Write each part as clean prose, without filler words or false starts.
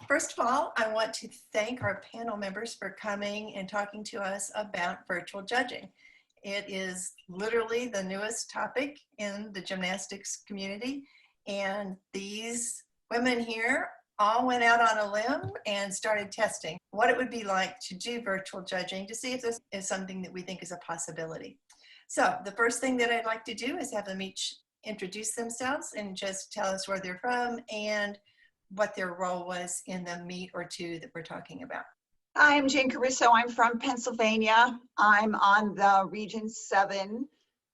First of all, I want to thank our panel members for coming and talking to us about virtual judging. It is literally the newest topic in the gymnastics community, and these women here all went out on a limb and started testing what it would be like to do virtual judging to see if this is something that we think is a possibility. So the first thing that I'd like to do is have them each introduce themselves and just tell us where they're from and what their role was in the meet or two that we're talking about. Hi, I'm Jane Caruso. I'm from Pennsylvania. I'm on the Region 7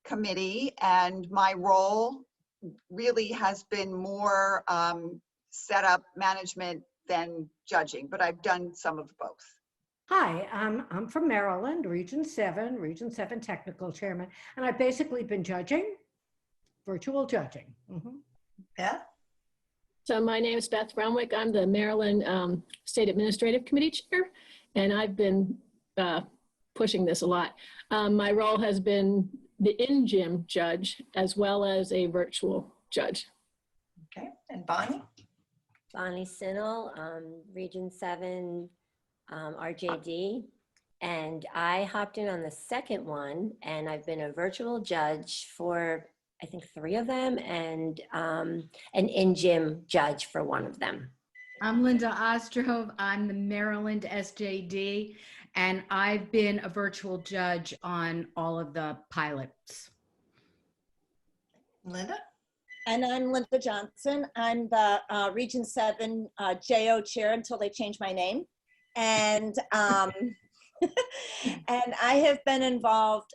committee, and my role really has been more setup management than judging, but I've done some of both. Hi, I'm from Maryland, Region 7 Technical Chairman, and I've basically been judging, virtual judging. Yeah. So my name is Beth Bromwick. I'm the Maryland State Administrative Committee Chair, and I've been pushing this a lot. My role has been the in-gym judge as well as a virtual judge. Okay, and Bonnie? Bonnie Sinnell, Region 7 RJD, and I hopped in on the second one, and I've been a virtual judge for I think 3 of them, and an in-gym judge for 1 of them. I'm Linda Ostrov. I'm the Maryland SJD, and I've been a virtual judge on all of the pilots. Linda? And I'm Linda Johnson. I'm the Region 7 JO chair until they change my name. And and I have been involved,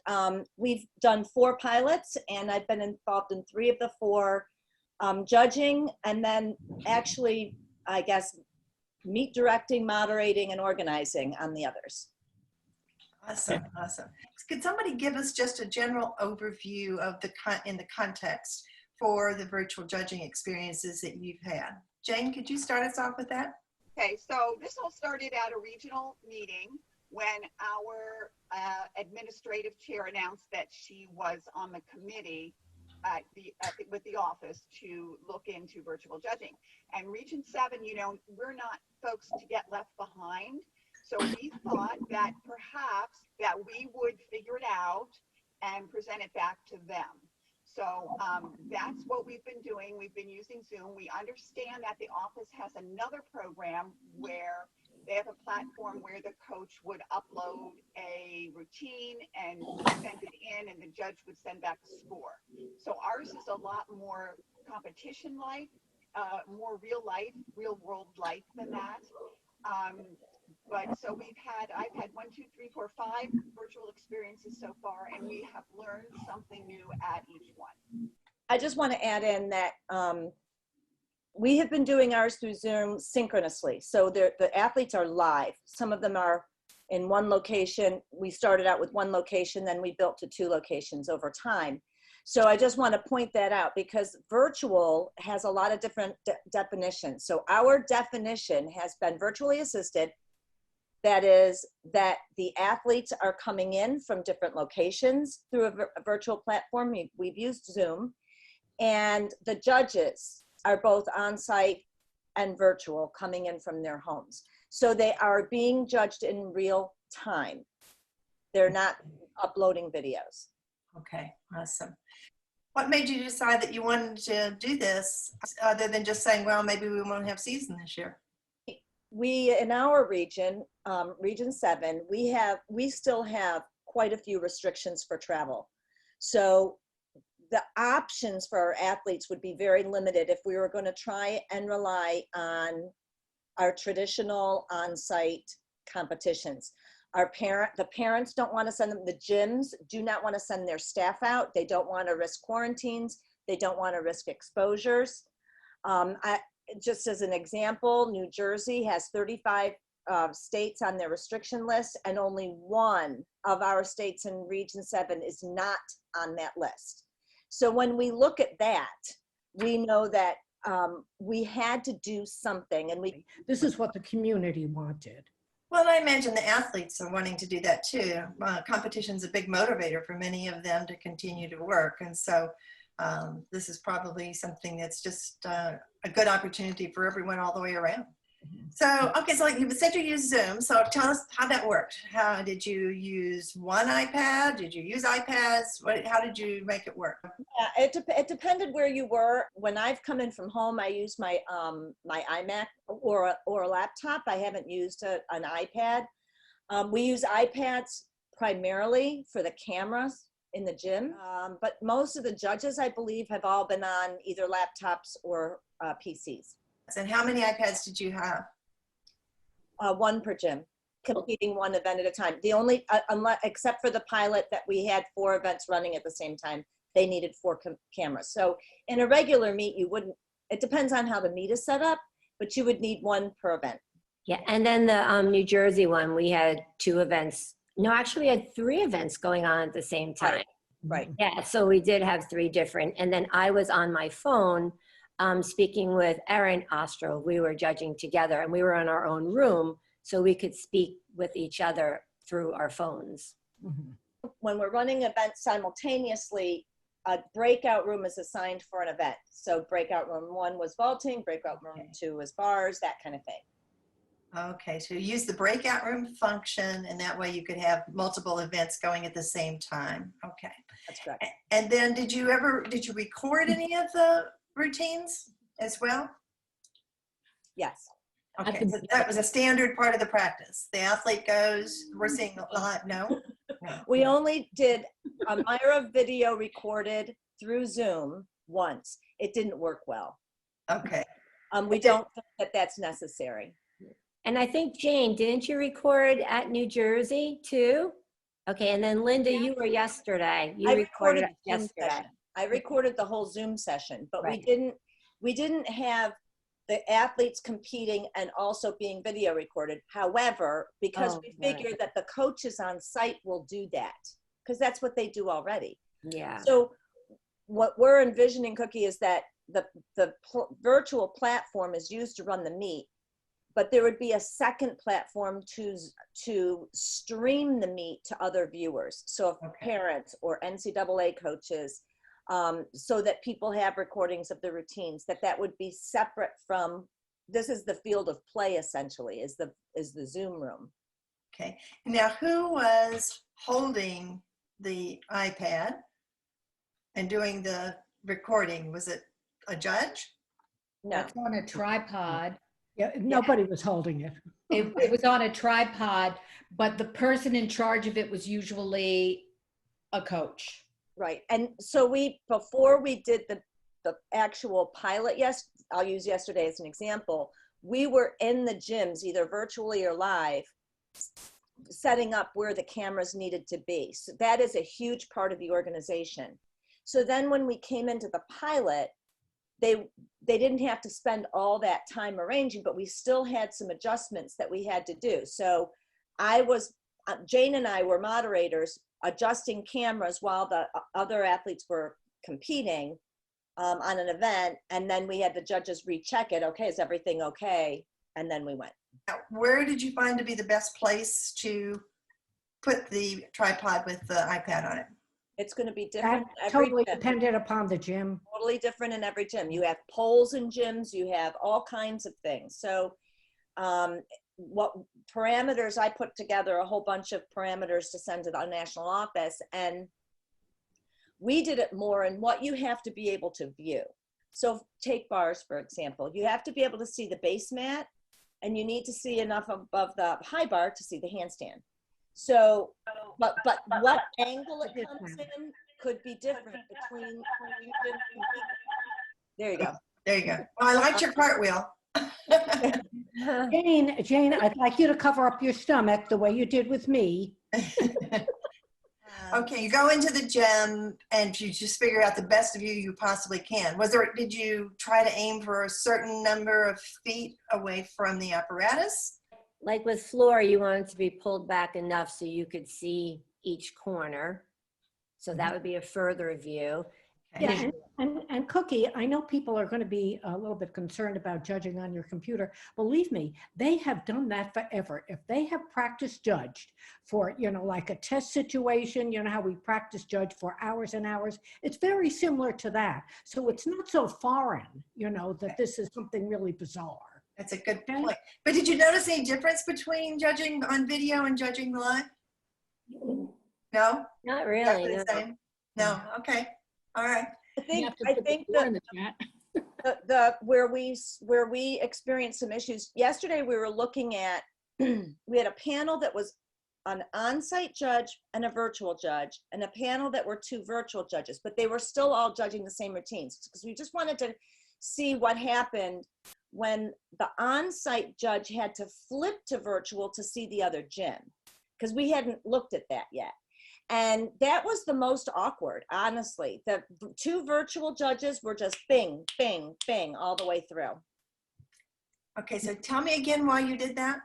we've done 4 pilots, and I've been involved in 3 of the 4 judging, and then actually, I guess, meet directing, moderating, and organizing on the others. Awesome, awesome. Could somebody give us just a general overview of the in the context for the virtual judging experiences that you've had? Jane, could you start us off with that? Okay, so this all started at a regional meeting when our administrative chair announced that she was on the committee with the office to look into virtual judging. And Region 7, you know, we're not folks to get left behind. So we thought that perhaps that we would figure it out and present it back to them. So that's what we've been doing. We've been using Zoom. We understand that the office has another program where they have a platform where the coach would upload a routine and send it in, and the judge would send back a score. So ours is a lot more competition-like, more real life, real world life than that. But so I've had 1, 2, 3, 4, 5 virtual experiences so far, and we have learned something new at each one. I just want to add in that we have been doing ours through Zoom synchronously. So the athletes are live. Some of them are in one location. We started out with 1 location, then we built to 2 locations over time. So I just want to point that out because virtual has a lot of different definitions. So our definition has been virtually assisted. That is that the athletes are coming in from different locations through a virtual platform. We've used Zoom, and the judges are both on-site and virtual, coming in from their homes. So they are being judged in real time. They're not uploading videos. Okay, awesome. What made you decide that you wanted to do this other than just saying, well, maybe we won't have season this year? We, in our region, Region 7, we still have quite a few restrictions for travel. So the options for our athletes would be very limited if we were going to try and rely on our traditional on-site competitions. The parents don't want to send them, the gyms do not want to send their staff out. They don't want to risk quarantines. They don't want to risk exposures. Just as an example, New Jersey has 35 states on their restriction list, and only 1 of our states in Region 7 is not on that list. So when we look at that, we know that we had to do something, and This is what the community wanted. Well, I imagine the athletes are wanting to do that too. Competition is a big motivator for many of them to continue to work. And so this is probably something that's just a good opportunity for everyone all the way around. So, okay, so like you said you use Zoom. So tell us how that worked. How did you use one iPad? Did you use iPads? How did you make it work? Yeah, it depended where you were. When I've come in from home, I use my my iMac or a laptop. I haven't used an iPad. We use iPads primarily for the cameras in the gym, but most of the judges, I believe, have all been on either laptops or PCs. And how many iPads did you have? One per gym, competing one event at a time. The only, except for the pilot that we had 4 events running at the same time, they needed 4 cameras. So in a regular meet, you wouldn't, it depends on how the meet is set up, but you would need 1 per event. Yeah, and then the New Jersey one, we had 2 events. No, actually we had 3 events going on at the same time. Right. Yeah, so we did have 3 different, and then I was on my phone speaking with Erin Ostro. We were judging together, and we were in our own room, so we could speak with each other through our phones. When we're running events simultaneously, a breakout room is assigned for an event. So breakout room 1 was vaulting, breakout room 2 was bars, that kind of thing. Okay, so you use the breakout room function, and that way you could have multiple events going at the same time. Okay. That's correct. And then did you record any of the routines as well? Yes. Okay, so that was a standard part of the practice. The athlete goes, we're seeing live, no? We only did a Myra video recorded through Zoom once. It didn't work well. Okay. We don't think that that's necessary. And I think, Jane, didn't you record at New Jersey too? Okay, and then Linda, you were yesterday. You recorded the Zoom yesterday. session. I recorded the whole Zoom session, but Right. we didn't have the athletes competing and also being video recorded. However, because we figured that the coaches on site will do that, because that's what they do already. Yeah. So what we're envisioning, Cookie, is that the virtual platform is used to run the meet, but there would be a second platform to stream the meet to other viewers. So if parents or NCAA coaches, so that people have recordings of the routines, that would be separate from, this is the field of play essentially, is the Zoom room. Okay. Now, who was holding the iPad and doing the recording? Was it a judge? No. It's on a tripod. Yeah, nobody was holding it. It was on a tripod, but the person in charge of it was usually a coach. Right. And so before we did the actual pilot, yes, I'll use yesterday as an example, we were in the gyms, either virtually or live, setting up where the cameras needed to be. So that is a huge part of the organization. So then when we came into the pilot, they didn't have to spend all that time arranging, but we still had some adjustments that we had to do. So Jane and I were moderators, adjusting cameras while the other athletes were competing on an event. And then we had the judges recheck it. Okay, is everything okay? And then we went. Now, where did you find to be the best place to put the tripod with the iPad on it? It's going to be different. That totally depended upon the gym. Totally different in every gym. You have polls in gyms, you have all kinds of things. So what parameters, I put together a whole bunch of parameters to send to the national office, and we did it more in what you have to be able to view. So take bars, for example. You have to be able to see the base mat, and you need to see enough above the high bar to see the handstand. So, but what angle it comes in could be different between. There you go. There you go. Well, I liked your cartwheel. Jane, I'd like you to cover up your stomach the way you did with me. Okay, you go into the gym and you just figure out the best view you possibly can. Did you try to aim for a certain number of feet away from the apparatus? Like with floor, you want it to be pulled back enough so you could see each corner. So that would be a further view. Yeah, and Cookie, I know people are going to be a little bit concerned about judging on your computer. Believe me, they have done that forever. If they have practice judged for, like a test situation, how we practice judge for hours and hours, it's very similar to that. So it's not so foreign, that this is something really bizarre. That's a good Okay. point. But did you notice any difference between judging on video and judging live? No? Not Exactly really, the no. same? No, okay, all right. You have to I put think the that in the chat. the where we experienced some issues yesterday, we were looking at we had a panel that was an on-site judge and a virtual judge, and a panel that were 2 virtual judges, but they were still all judging the same routines, because we just wanted to see what happened when the on-site judge had to flip to virtual to see the other gym, because we hadn't looked at that yet. And that was the most awkward, honestly. The 2 virtual judges were just bing, bing, bing all the way through. Okay, so tell me again why you did that.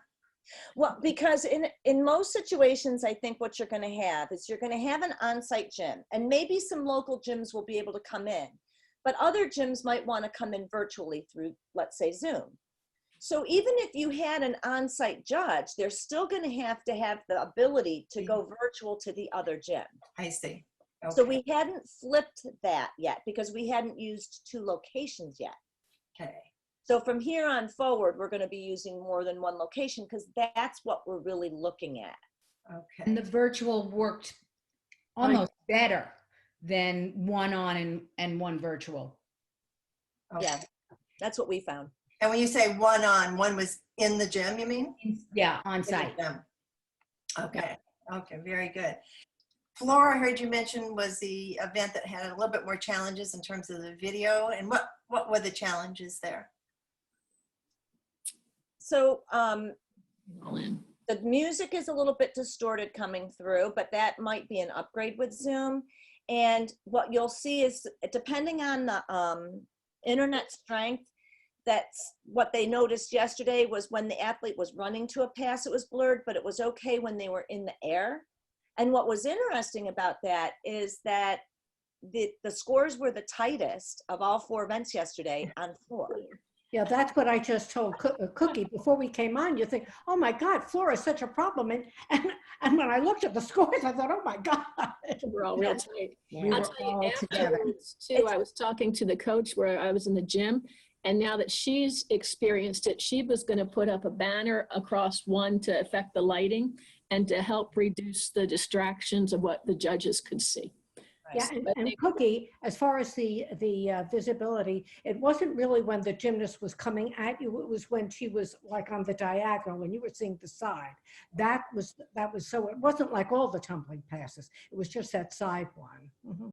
Well, because in most situations, I think what you're going to have is you're going to have an on-site gym, and maybe some local gyms will be able to come in, but other gyms might want to come in virtually through, let's say, Zoom. So even if you had an on-site judge, they're still going to have the ability to go virtual to the other gym. I see. Okay. So we hadn't flipped that yet because we hadn't used 2 locations yet. Okay. So from here on forward, we're going to be using more than 1 location, because that's what we're really looking at. And the Okay. virtual worked almost better than 1 on and 1 virtual. Okay. Yeah, that's what we found. And when you say 1-on, 1 was in the gym, you mean? Yeah, on In the site. gym. Okay. Okay, very good. Flora, I heard you mention, was the event that had a little bit more challenges in terms of the video. And what were the challenges there? So All in. the music is a little bit distorted coming through, but that might be an upgrade with Zoom. And what you'll see is, depending on the internet strength, that's what they noticed yesterday, was when the athlete was running to a pass, it was blurred, but it was okay when they were in the air. And what was interesting about that is that the scores were the tightest of all 4 events yesterday on floor. Yeah, that's what I just told Cookie before we came on. You think, oh my God, floor is such a problem. And when I looked at the scores, I thought, oh my God. We're all real tight. We I'll were tell you, all together. afterwards too, I was talking to the coach where I was in the gym, and now that she's experienced it, she was going to put up a banner across one to affect the lighting and to help reduce the distractions of what the judges could see. Yeah, So I and think- Cookie, as far as the visibility, it wasn't really when the gymnast was coming at you. It was when she was like on the diagonal, when you were seeing the side. That was so. It wasn't like all the tumbling passes. It was just that side one. Mhm.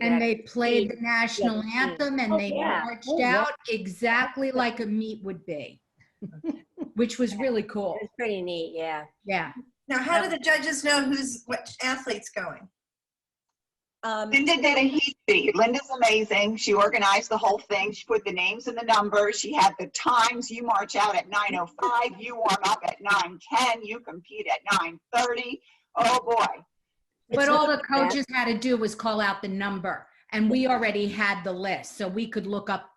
And they played the national anthem, and they yeah. marched Oh, yeah. out exactly like a meet would be, which was really cool. It was pretty neat, yeah. Yeah. Now, how do the judges know what athlete's going? Linda did a heat sheet. Linda's amazing. She organized the whole thing. She put the names and the numbers. She had the times. You march out at 9:05. You warm up at 9:10. You compete at 9:30. Oh boy. But all the coaches had to do was call out the number, and we already had the list, so we could look up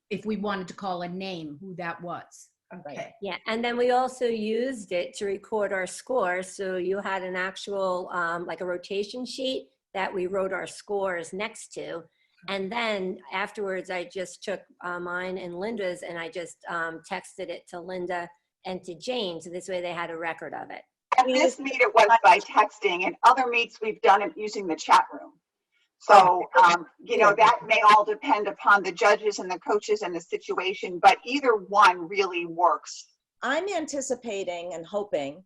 if we wanted to call a name, who that was. Okay. Yeah, and then we also used it to record our scores. So you had an actual, like a rotation sheet that we wrote our scores next to. And then afterwards, I just took mine and Linda's, and I just texted it to Linda and to Jane. So this way they had a record of it. At this meet, it was by texting, and other meets we've done it using the chat room. So, you know, that may all depend upon the judges and the coaches and the situation, but either one really works. I'm anticipating and hoping,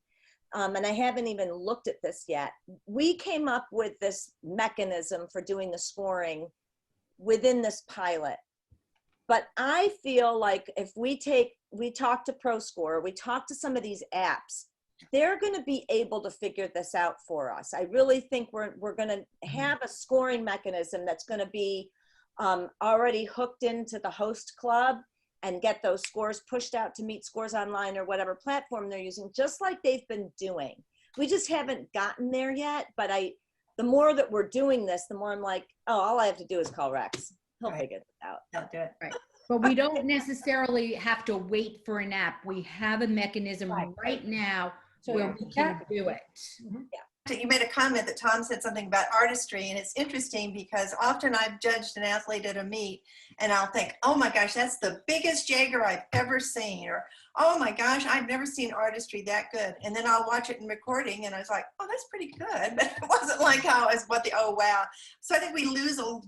and I haven't even looked at this yet, we came up with this mechanism for doing the scoring within this pilot. But I feel like if we talk to ProScore, we talk to some of these apps, they're going to be able to figure this out for us. I really think we're going to have a scoring mechanism that's going to be already hooked into the host club and get those scores pushed out to Meet Scores Online or whatever platform they're using, just like they've been doing. We just haven't gotten there yet, but the more that we're doing this, the more I'm like, oh, all I have to do is call Rex. He'll figure it out. I'll do it. Right. But we don't necessarily have to wait for an app. We have a mechanism right now So where we can do it. you made a comment that Tom said something about artistry, and it's interesting because often I've judged an athlete at a meet and I'll think, oh my gosh, that's the biggest Jaeger I've ever seen, or oh my gosh, I've never seen artistry that good. And then I'll watch it in recording and I was like, oh, that's pretty good. But it wasn't like how it's what the, oh wow. So I think we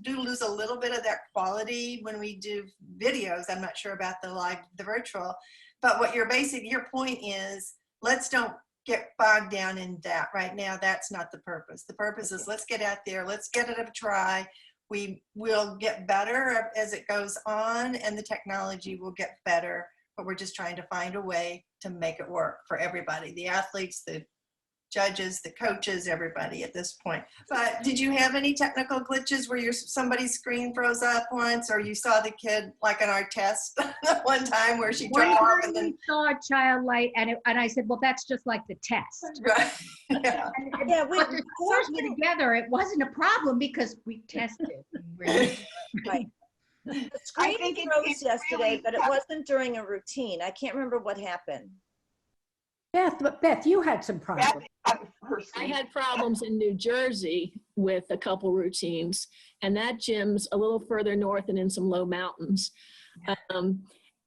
do lose a little bit of that quality when we do videos. I'm not sure about the virtual, but what your point is, let's don't get bogged down in that right now. That's not the purpose. The purpose is let's get out there, let's get it a try. We will get better as it goes on, and the technology will get better, but we're just trying to find a way to make it work for everybody, the athletes, the judges, the coaches, everybody at this point. But did you have any technical glitches where somebody's screen froze up once, or you saw the kid like on our test one time where she drove off and then we saw a child light, and I said, well, that's just like the test. right. Yeah. Yeah, But the scores were together. It wasn't a problem because we tested. right. The I screen think froze it's yesterday, really but it tough. wasn't during a routine. I can't remember what happened. Beth, you had some problems. I had problems in New Jersey with a couple routines, and that gym's a little further north and in some low mountains.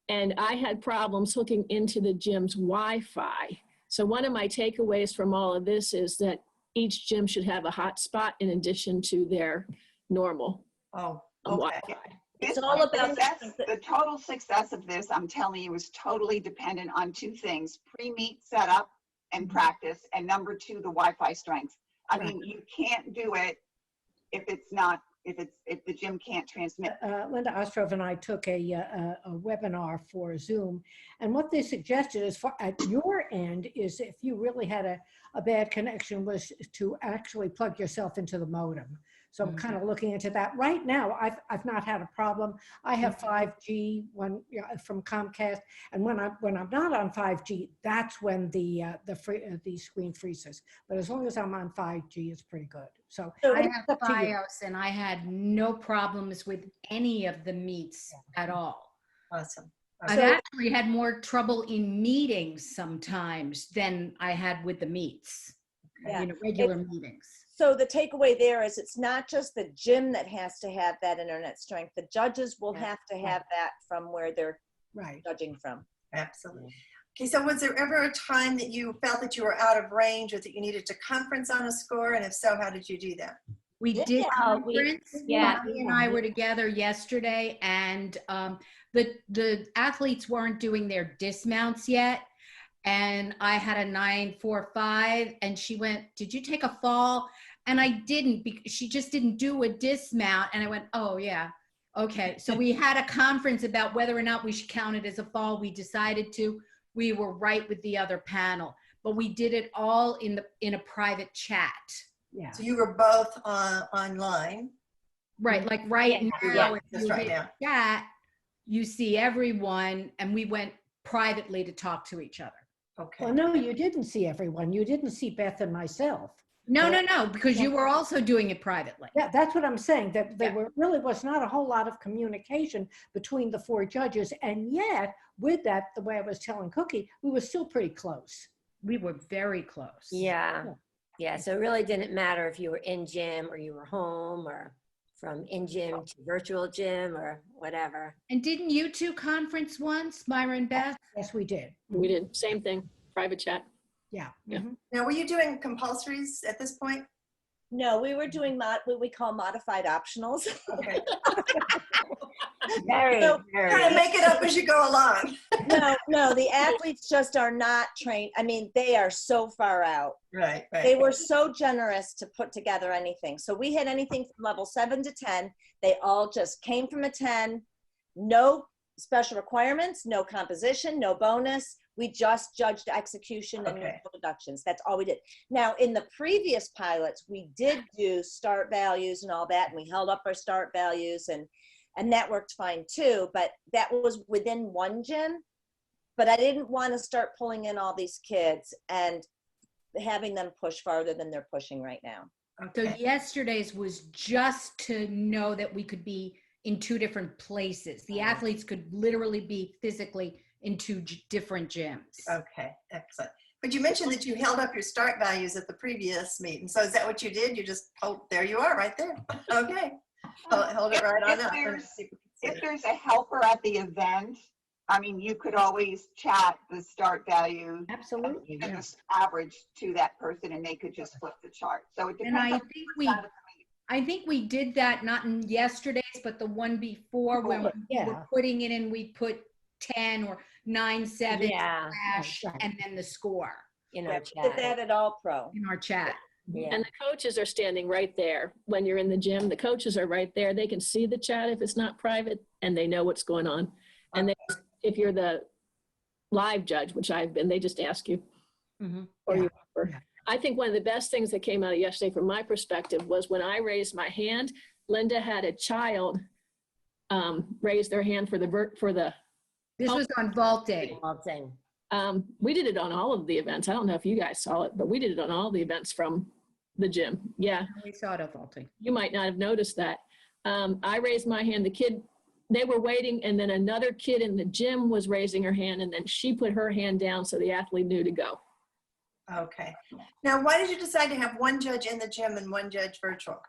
And I had problems hooking into the gym's Wi-Fi. So one of my takeaways from all of this is that each gym should have a hotspot in addition to their normal Oh, okay. Wi-Fi. It's all about the total success of this, I'm telling you, is totally dependent on two things: pre-meet setup and practice, and number two, the Wi-Fi strength. I mean, you can't do it if the gym can't transmit. Linda Ostrov and I took a webinar for Zoom, and what they suggested is at your end is if you really had a bad connection was to actually plug yourself into the modem. So I'm kind of looking into that. Right now, I've not had a problem. I have 5G from Comcast, and when I'm not on 5G, that's when the screen freezes. But as long as I'm on 5G, it's pretty good. So I have FiOS, and I had no problems with any of the meets at all. Awesome. I've actually had more trouble in meetings sometimes than I had with the meets, regular meetings. So the takeaway there is it's not just the gym that has to have that internet strength. The judges will have to have that from where they're judging from. Absolutely. Okay, so was there ever a time that you felt that you were out of range or that you needed to conference on a score? And if so, how did you do that? We did conference. yeah. Bonnie and I were together yesterday, and the athletes weren't doing their dismounts yet. And I had a 9.45, and she went, "Did you take a fall?" And I didn't, because she just didn't do a dismount. And I went, "Oh yeah, okay." So we had a conference about whether or not we should count it as a fall. We decided to. We were right with the other panel, but we did it all in a private chat. Yeah. So you were both online. Right, like right now, if Just you right hit now. chat, you see everyone, and we went privately to talk to each other. Okay. Well, no, you didn't see everyone. You didn't see Beth and myself. No, because you were also doing it privately. Yeah, that's what I'm saying. That there really was not a whole lot of communication between the four judges, and yet with that, the way I was telling Cookie, we were still pretty close. We were very close. Yeah. So it really didn't matter if you were in gym or you were home, or from in gym to virtual gym or whatever. And didn't you two conference once, Myra and Beth? Yes, we did. We did same thing, private chat. Yeah. Yeah. Now, were you doing compulsories at this point? No, we were doing what we call modified optionals. Okay. Very, So, very. Kind of make it up as you go along. No, the athletes just are not trained. I mean, they are so far out. Right. They were so generous to put together anything. So we had anything from level 7 to 10. They all just came from a 10. No special requirements, no composition, no bonus. We just judged execution and no deductions. That's all we did. Now, in the previous pilots, we did do start values and all that, and we held up our start values, and that worked fine too. But that was within one gym. But I didn't want to start pulling in all these kids and having them push farther than they're pushing right now. So yesterday's was just to know that we could be in two different places. The athletes could literally be physically in two different gyms. Okay, excellent. But you mentioned that you held up your start values at the previous meeting. So is that what you did? You just hold, there you are right there. Okay. Hold it right on up. If there's a helper at the event, I mean, you could always chat the start value. Absolutely, And yeah. just average to that person and they could just flip the chart. So it depends. And I on think what's out of the I think we did that not in yesterday's, but the one before when we Yeah. were putting it in, we put 10 or 9, 7 Yeah, slash, right. and then the score in Yeah, our we did chat. that at All Pro. in our chat. Yeah. And the coaches are standing right there. When you're in the gym, the coaches are right there. They can see the chat if it's not private, and they know what's going on. And they, if you're the live judge, which I've been, they just ask you. Mhm. Or Yeah. you. Yeah. I think one of the best things that came out of yesterday from my perspective was when I raised my hand, Linda had a child raise their hand for the This was on vaulting. Vaulting. we did it on all of the events. I don't know if you guys saw it, but we did it on all the events from the gym. Yeah, We saw it on vaulting. you might not have noticed that. I raised my hand. The kid, they were waiting, and then another kid in the gym was raising her hand, and then she put her hand down so the athlete knew to go. Okay. Now, why did you decide to have one judge in the gym and one judge virtual?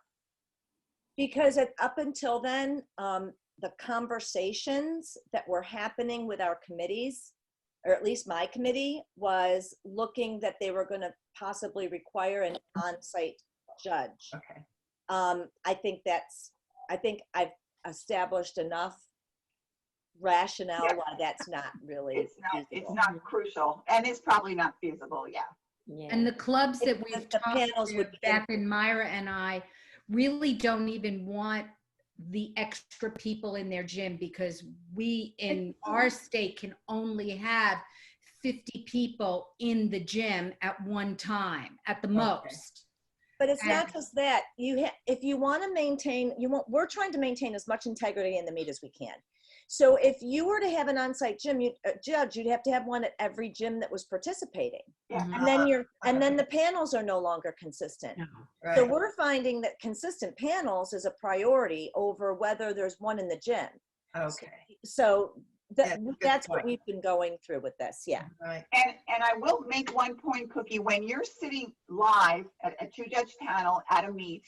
Because up until then, the conversations that were happening with our committees, or at least my committee, was looking that they were going to possibly require an on-site judge. Okay. I think I've established enough rationale Yeah. why that's not really It's feasible. not crucial and it's probably not feasible. Yeah. Yeah. And the clubs that It's we've just the talked panels to, would be Beth and Myra and I, really don't even want the extra people in their gym because we in our state can only have 50 people in the gym at one time at the most. But it's And- not just that. If you want to maintain, we're trying to maintain as much integrity in the meet as we can. So if you were to have an on-site gym judge, you'd have to have one at every gym that was participating. Yeah. Mhm. And then the panels are no longer consistent. No. Right. So we're finding that consistent panels is a priority over whether there's one in the gym. Okay. So Yeah, good that's what point. we've been going through with this. Yeah. Right. And I will make one point, Cookie, when you're sitting live at a two-judge panel at a meet,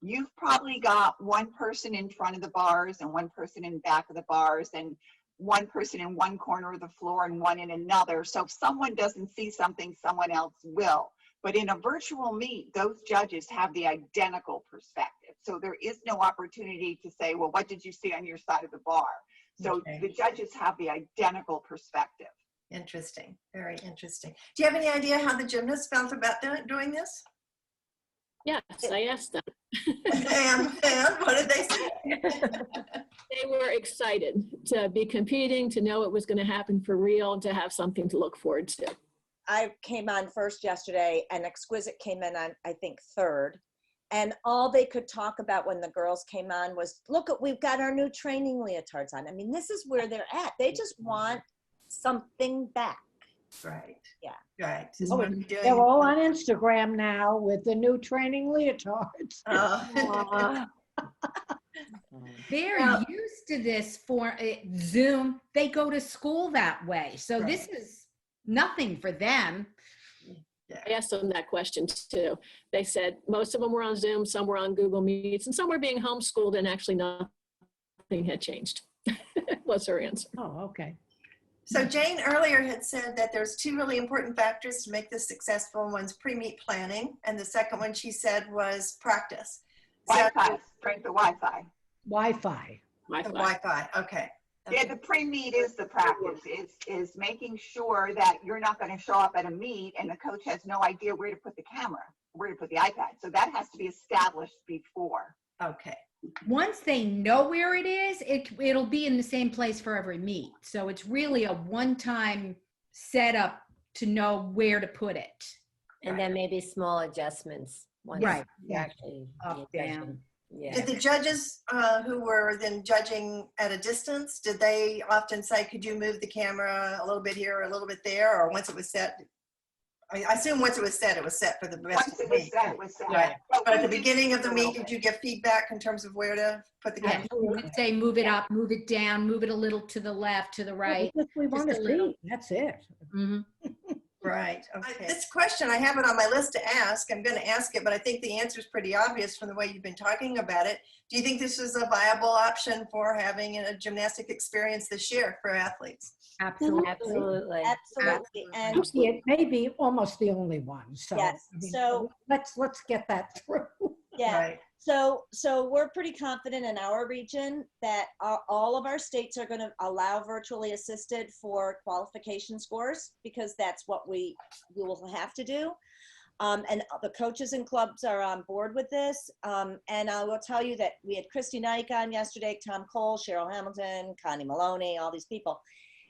you've probably got one person in front of the bars and one person in back of the bars and one person in one corner of the floor and one in another. So if someone doesn't see something, someone else will. But in a virtual meet, those judges have the identical perspective. So there is no opportunity to say, well, what did you see on your side of the bar? So Okay. the judges have the identical perspective. Interesting. Very interesting. Do you have any idea how the gymnasts felt about doing this? Yes, I asked them. And what did they say? They were excited to be competing, to know it was going to happen for real, and to have something to look forward to. I came on first yesterday and Exquisite came in on, I think, third. And all they could talk about when the girls came on was, look, we've got our new training leotards on. I mean, this is where they're at. They just want something back. Right. Yeah. Right. Just Oh, want to be doing. They're all on Instagram now with the new training leotards. Oh. They're Now- used to this for Zoom. They go to school that way. So this is nothing for them. I asked them that question too. They said most of them were on Zoom, some were on Google Meets, and some were being homeschooled, and actually nothing had changed. Was her answer. Oh, okay. So Jane earlier had said that there's two really important factors to make this successful. One's pre-meet planning, and the second one she said was practice. So, Wi-Fi, strength of Wi-Fi. Wi-Fi. the Wi-Fi. Wi-Fi. Okay. Yeah, the pre-meet is the practice, is making sure that you're not going to show up at a meet and the coach has no idea where to put the camera, where to put the iPad. So that has to be established before. Okay. Once they know where it is, it'll be in the same place for every meet. So it's really a one-time setup to know where to put it. And then maybe small adjustments. Once Right. you're actually Up, judging. down. Yeah. Did the judges who were then judging at a distance, did they often say, could you move the camera a little bit here or a little bit there? Or once it was set, I assume once it was set for the rest Once of the it was meet. set, it was set. Right. But at the we beginning of the did a meet, little did bit. you get feedback in terms of where to put the camera? We would say move it up, move it down, move it a little to the left, to the right. Because we want to a little. see. That's it. Mhm. Right, Okay. this question, I have it on my list to ask. I'm going to ask it, but I think the answer is pretty obvious from the way you've been talking about it. Do you think this is a viable option for having a gymnastic experience this year for athletes? Absolutely. Absolutely. Absolutely. And It may be almost the only one. So, Yes, I mean, so- let's get that through. yeah, Right. so we're pretty confident in our region that all of our states are going to allow virtually assisted for qualification scores, because that's what we will have to do. And the coaches and clubs are on board with this. And I will tell you that we had Christy Nike on yesterday, Tom Cole, Cheryl Hamilton, Connie Maloney, all these people.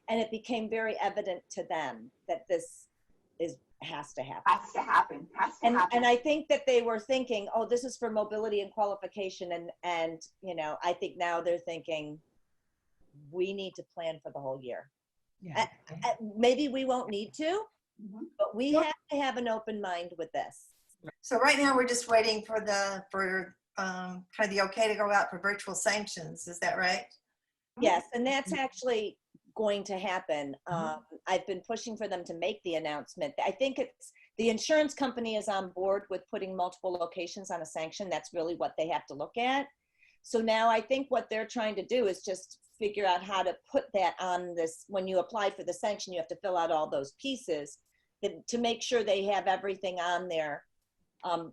And it became very evident to them that this has to happen. Has to happen. Has to happen. And I think that they were thinking, oh, this is for mobility and qualification. And you know, I think now they're thinking, we need to plan for the whole year. Yeah. Maybe we won't need to, Mhm. but we have to have an open mind with this. So right now we're just waiting for kind of the okay to go out for virtual sanctions. Is that right? Yes, and that's actually going to happen. Mhm. I've been pushing for them to make the announcement. I think it's the insurance company is on board with putting multiple locations on a sanction. That's really what they have to look at. So now I think what they're trying to do is just figure out how to put that on this. When you apply for the sanction, you have to fill out all those pieces to make sure they have everything on there.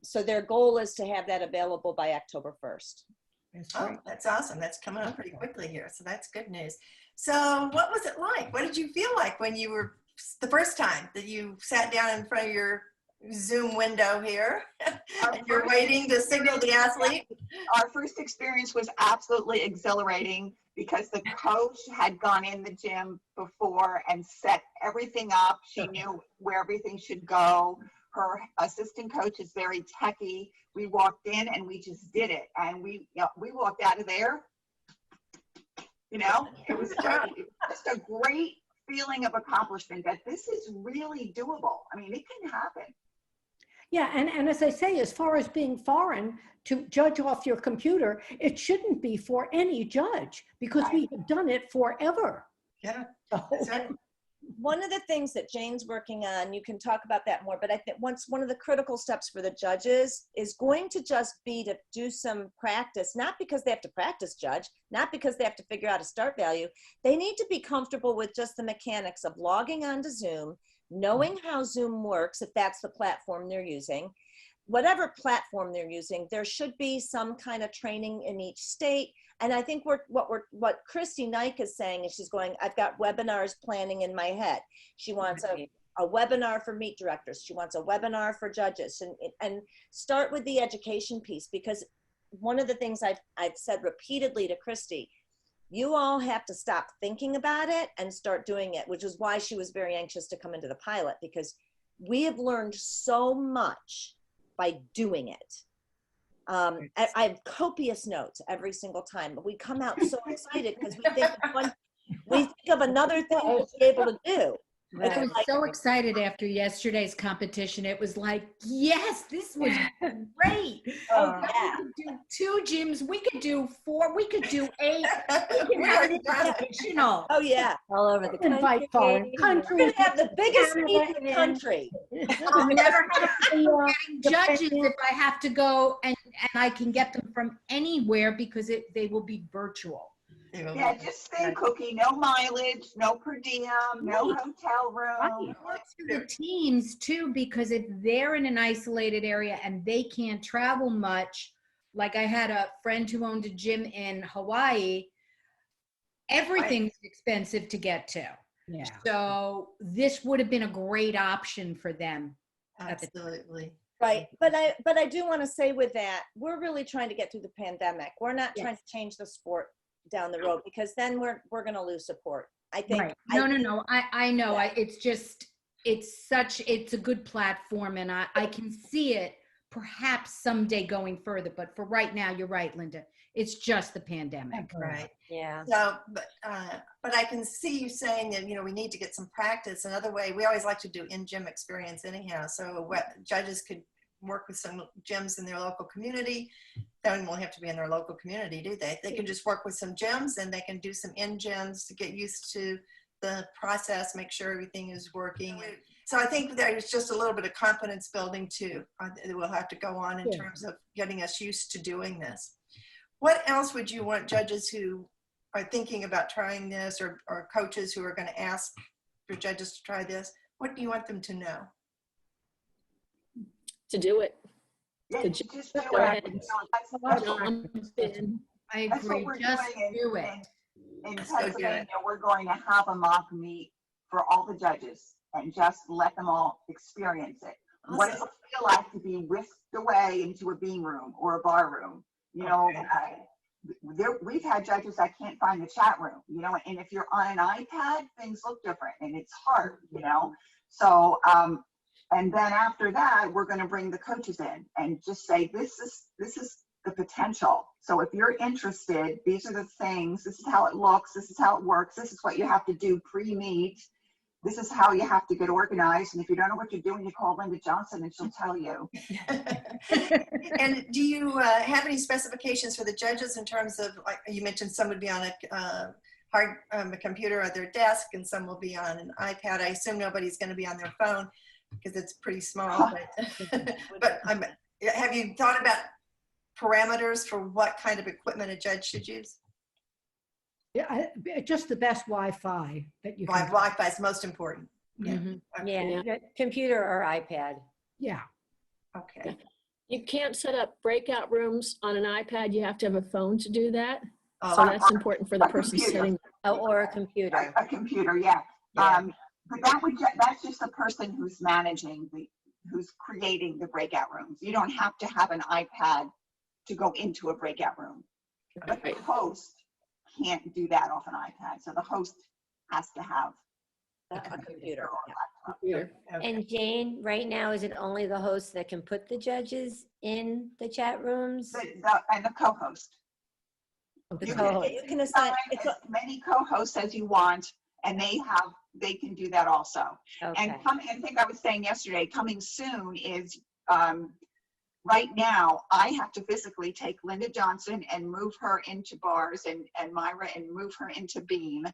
So their goal is to have that available by October 1st. Oh, that's awesome. That's coming up pretty quickly here. So that's good news. So what was it like? What did you feel like when you were the first time that you sat down in front of your Zoom window here and you're waiting to signal the athlete? Our first experience was absolutely exhilarating because the coach had gone in the gym before and set everything up. She knew where everything should go. Her assistant coach is very techie. We walked in and we just did it. And we walked out of there. You know, it was just a great feeling of accomplishment that this is really doable. I mean, it can happen. Yeah, and as I say, as far as being foreign, to judge off your computer, it shouldn't be for any judge, because we have done it forever. Yeah. So, That's right. One of the things that Jane's working on, you can talk about that more, but I think one of the critical steps for the judges is going to just be to do some practice, not because they have to practice judge, not because they have to figure out a start value. They need to be comfortable with just the mechanics of logging onto Zoom, knowing how Zoom works, if that's the platform they're using. Whatever platform they're using, there should be some kind of training in each state. And I think what Christy Nike is saying is she's going, I've got webinars planning in my head. She wants a webinar for meet directors. She wants a webinar for judges, and start with the education piece, because one of the things I've said repeatedly to Christy, you all have to stop thinking about it and start doing it, which is why she was very anxious to come into the pilot, because we have learned so much by doing it. I have copious notes every single time, but we come out so excited because we think of another thing to be able to do. I was so excited after yesterday's competition. It was like, yes, this was great. Oh, We yeah. could do 2 gyms. We could do 4. We could do 8. We We could have already it done it. professional. Oh, yeah. All over the invite foreign country. We're going countries. to have the biggest Canada meet in the in. country. I'll never have The, getting judges if I have to go and I can get them from anywhere because they will be virtual. Yeah, just think, Cookie, no mileage, no per diem, no hotel room. It works for the teams too, because if they're in an isolated area and they can't travel much, like I had a friend who owned a gym in Hawaii, everything's expensive to get to. yeah. So this would have been a great option for them. Absolutely. Right. But I do want to say with that, we're really trying to get through the pandemic. We're not trying to change the sport down the road, because then we're going to lose support. I think. Right. No. I know. It's just, it's a good platform, and I can see it perhaps someday going further. But for right now, you're right, Linda. It's just the pandemic. Right. Yeah. So, but I can see you saying that, you know, we need to get some practice. Another way, we always like to do in-gym experience anyhow. So judges could work with some gyms in their local community. They don't even have to be in their local community, do they? They can just work with some gyms, and they can do some in-gyms to get used to the process, make sure everything is working. So I think there's just a little bit of confidence building too. That will have to go on in terms of getting us used to doing this. What else would you want judges who are thinking about trying this, or coaches who are going to ask for judges to try this? What do you want them to know? To do it. Yeah, just do Go it. ahead. I That's what agree. we're Just doing do it. in Just go do Pennsylvania, it. we're going to have a mock meet for all the judges and just let them all experience it. Awesome. What does it feel like to be whisked away into a beam room or a bar room? You know, we've had judges that can't find the chat room, you know, and if you're on an iPad, things look different and it's hard, you know. So, and then after that, we're going to bring the coaches in and just say, this is the potential. So if you're interested, these are the things, this is how it looks, this is how it works, this is what you have to do pre-meet, this is how you have to get organized. And if you don't know what you're doing, you call Linda Johnson and she'll tell you. And do you have any specifications for the judges in terms of, like you mentioned, some would be on a a computer at their desk and some will be on an iPad. I assume nobody's going to be on their phone because it's pretty small. But have you thought about parameters for what kind of equipment a judge should use? Yeah, just the best Wi-Fi that you can. Wi-Fi is most important. Mhm. Yeah, computer or iPad. Yeah. Okay. You can't set up breakout rooms on an iPad. You have to have a phone to do that. Oh, So that's important for the a person computer. setting. Oh, or a computer. A computer, yeah. Yeah. But that's just the person who's managing who's creating the breakout rooms. You don't have to have an iPad to go into a breakout room. But the host can't do that off an iPad. So the host has to have A computer. or Yeah. Computer. Okay. And Jane, right now, is it only the host that can put the judges in the chat rooms? and the co-host. The You co-host. You can assign, as many co-hosts as you want, and they can do that also. Okay. And I think I was saying yesterday, coming soon is right now, I have to physically take Linda Johnson and move her into bars and Myra and move her into Beam.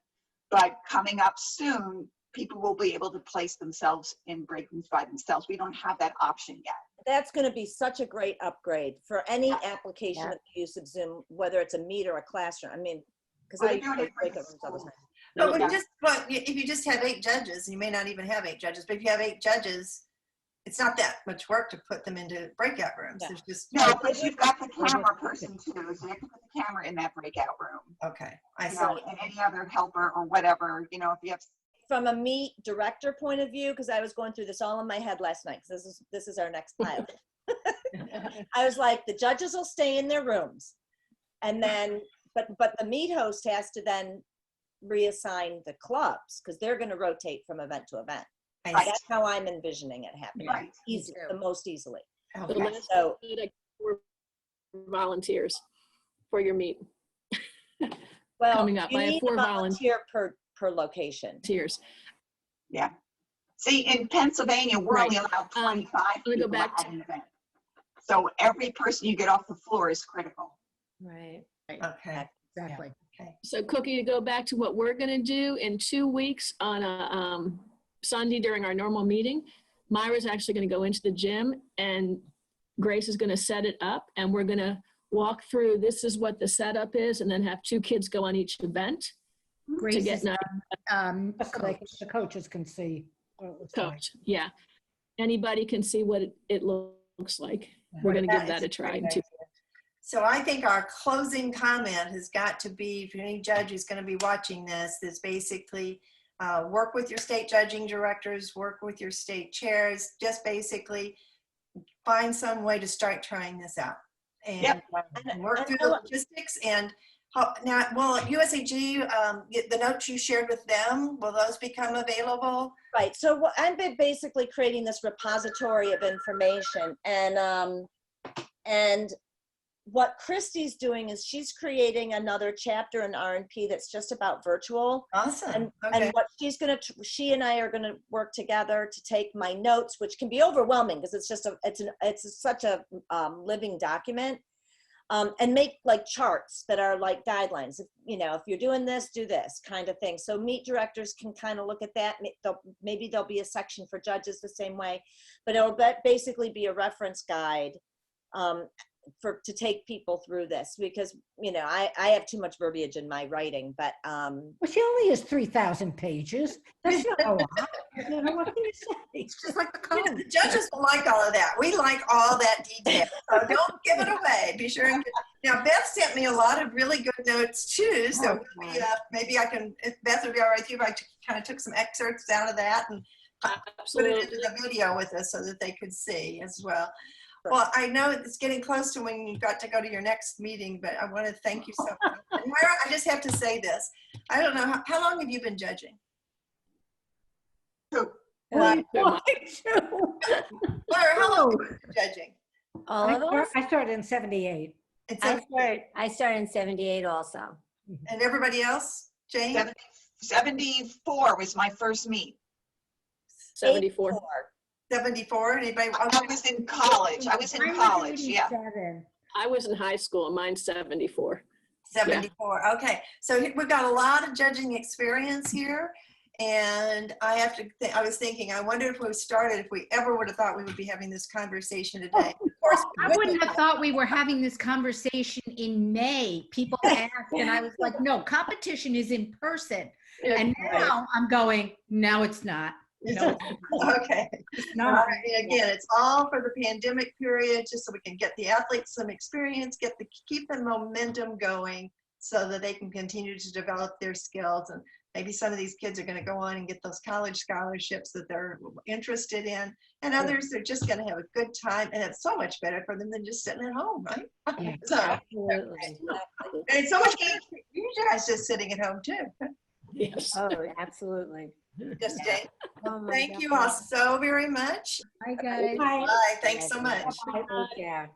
But coming up soon, people will be able to place themselves in break rooms by themselves. We don't have that option yet. that's going to be such a great upgrade for any Yeah. application Yeah. of the use of Zoom, whether it's a meet or a classroom. I mean, because Well, I they're doing take it for breakout the rooms all the schools. time. But Yeah. if you just have 8 judges, you may not even have 8 judges, but if you have 8 judges, it's not that much work to put them into breakout rooms. Yeah. There's just, No, but you've got the camera person too, so you have to put the camera in that breakout room. okay, I You see. know, and any other helper or whatever, you know, if you have. From a meet director point of view, because I was going through this all in my head last night, because this is our next pilot. I was like, the judges will stay in their rooms, and then but the meet host has to then reassign the clubs because they're going to rotate from event to event. I Right. see. That's how I'm envisioning it happening. Right. Easy, the most easily. The Okay. last So- minute, I for volunteers for your meet. Well, Coming up, you I have need 4 a volunteer per location. volunteers. Yeah. See, in Pennsylvania, we're only Right. allowed 25 let me go people back at an event. So every person you get off the floor is critical. Right. Okay. Exactly. So Cookie, to go back to what we're going to do in 2 weeks on a Sunday during our normal meeting, Myra's actually going to go into the gym and Grace is going to set it up and we're going to walk through, this is what the setup is, and then have 2 kids go on each event Grace to get is, nice So the coaches can see what it looks like. coach. Yeah. Anybody can see what it looks like. We're going to give that a try. in 2 So I think our closing comment has got to be, for any judge who's going to be watching this, is basically work with your state judging directors, work with your state chairs, just basically find some way to start trying this out. And, Yep. and work through the logistics. And now, will USAG, the notes you shared with them, will those become available? Right. So I'm basically creating this repository of information, and what Christy's doing is she's creating another chapter in R&P that's just about virtual. Awesome. And what she and I are gonna work together to take my notes, which can be overwhelming because it's such a living document. and make like charts that are like guidelines. If, you know, if you're doing this, do this kind of thing. So meet directors can kind of look at that. Maybe there'll be a section for judges the same way, but it'll basically be a reference guide to take people through this, because, you know, I have too much verbiage in my writing, but Well, she only has 3,000 pages. That's not a lot. You know, what can you say? It's just like the code. The judges don't like all of that. We like all that detail. So don't give it away. Be sure and now Beth sent me a lot of really good notes too. So maybe I can, if Beth would be all right with you, if I kind of took some excerpts out of that and put it into the video with us so that they could see as well. Well, I know it's getting close to when you've got to go to your next meeting, but I want to thank you so much. And Myra, I just have to say this. I don't know, how long have you been judging? Well, Myra, how long have you been judging? All of us? I started in 78. I started in 78 also. And everybody else? Jane? 74 was my first meet. 74. 74? Anybody? I was in college. Yeah. I was in high school, and mine's 74. 74. Yeah. Okay. So we've got a lot of judging experience here. And I have to think, I was thinking, I wonder if we ever would have thought we would be having this conversation today. Of course, I wouldn't have thought we were having this conversation in May. People asked, and I was like, no, competition is in person. And now I'm going, no, it's not. No, okay. No. Again, it's all for the pandemic period, just so we can get the athletes some experience, keep the momentum going so that they can continue to develop their skills. And maybe some of these kids are going to go on and get those college scholarships that they're interested in. And others are just going to have a good time. And it's so much better for them than just sitting at home, right? Yeah, So, absolutely. and it's so much better for you guys just sitting at home too. Yes. Oh, absolutely. Yes, Jane. Oh my Thank God. you all so very much. Hi, guys. Bye. Thanks so much. Take care.